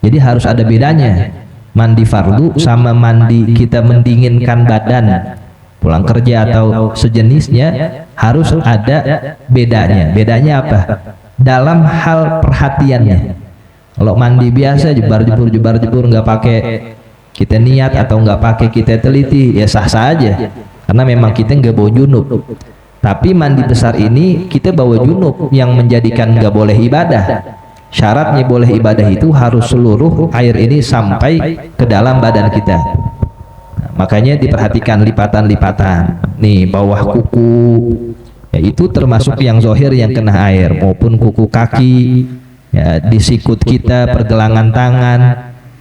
Jadi harus ada bedanya. Mandi fardu sama mandi kita mendinginkan badan pulang kerja atau sejenisnya, harus ada bedanya. Bedanya apa? Dalam hal perhatiannya. Kalau mandi biasa jebar-jebur nggak pakai kita niat atau nggak pakai kita teliti, ya sah-sah aja, karena memang kita nggak bawa junub. Tapi mandi besar ini kita bawa junub yang menjadikan nggak boleh ibadah. Syaratnya boleh ibadah itu harus seluruh air ini sampai ke dalam badan kita. Nah, makanya diperhatikan lipatan-lipatan nih, bawah kuku ya, itu termasuk yang zohir yang kena air, maupun kuku kaki ya, di sikut kita, pergelangan tangan,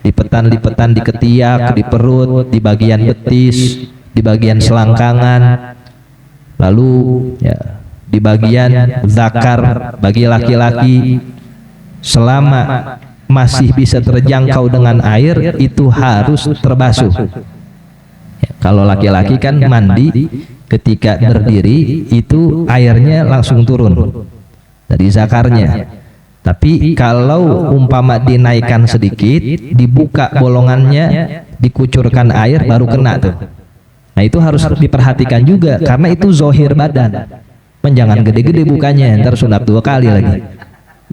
lipetan-lipetan di ketiak, di perut, di bagian betis, di bagian selangkangan, lalu ya, di bagian zakar bagi laki-laki. Selama masih bisa terjangkau dengan air, itu harus terbasuh ya, kalau laki-laki kan mandi ketika berdiri itu airnya langsung turun dari zakarnya. Tapi kalau umpama dinaikkan sedikit, dibuka bolongannya, dikucurkan air, baru kena tuh. Nah itu harus diperhatikan juga, karena itu zohir badan. Jangan gede-gede bukanya, ntar sunat 2 kali lagi.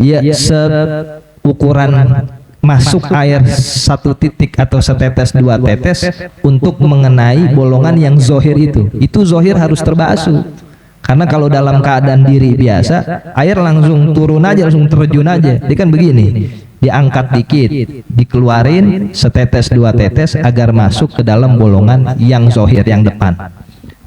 Ya, seukuran masuk air 1 titik atau setetes 2 tetes untuk mengenai bolongan yang zohir itu zohir harus terbasuh. Karena kalau dalam keadaan diri biasa, air langsung turun aja, langsung terjun aja. Dia kan begini, diangkat dikit, dikeluarin setetes 2 tetes agar masuk ke dalam bolongan yang zohir yang depan.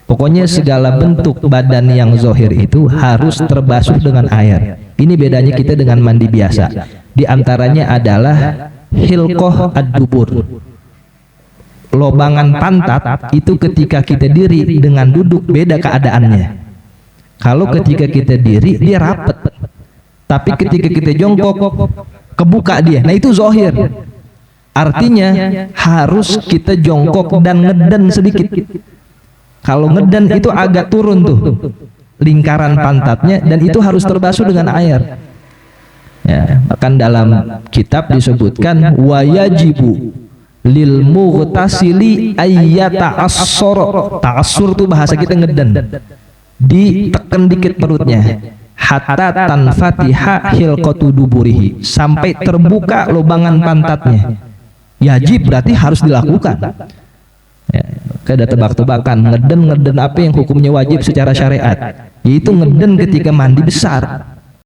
Pokoknya segala bentuk badan yang zohir itu harus terbasuh dengan air. Ini bedanya kita dengan mandi biasa. Di antaranya adalah hilqoh ad-dubur. Lobangan pantat itu ketika kita diri dengan duduk beda keadaannya. Kalau ketika kita diri dia rapet, tapi ketika kita jongkok kebuka dia. Nah itu zohir. Artinya harus kita jongkok dan ngeden sedikit. Kalau ngeden itu agak turun tuh lingkaran pantatnya, dan itu harus terbasuh dengan air. Ya, bahkan dalam kitab disebutkan wayajibu lil mughtasili ayyata as-soro. Ta'assur tuh bahasa kita ngeden. Ditekan dikit perutnya hatta tanfatiha hilqatu duburihi, sampai terbuka lubangan pantatnya. Yajib berarti harus dilakukan. Ya, ada tebak-tebakan ngeden apa yang hukumnya wajib secara syariat, yaitu ngeden ketika mandi besar.